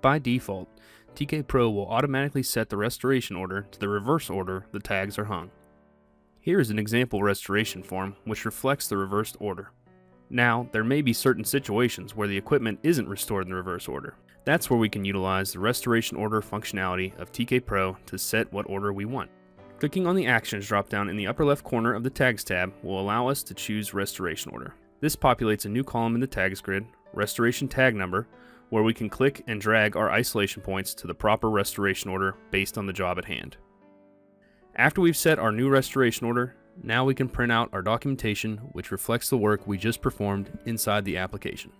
By default, TK Pro will automatically set the restoration order to the reverse order the tags are hung. Here is an example restoration form which reflects the reversed order. Now, there may be certain situations where the equipment isn't restored in the reverse order. That's where we can utilize the restoration order functionality of TK Pro to set what order we want. Clicking on the Actions dropdown in the upper left corner of the Tags tab will allow us to choose Restoration Order. This populates a new column in the Tags grid, Restoration Tag Number, where we can click and drag our isolation points to the proper restoration order based on the job at hand. After we've set our new restoration order, now we can print out our documentation which reflects the work we just performed inside the application.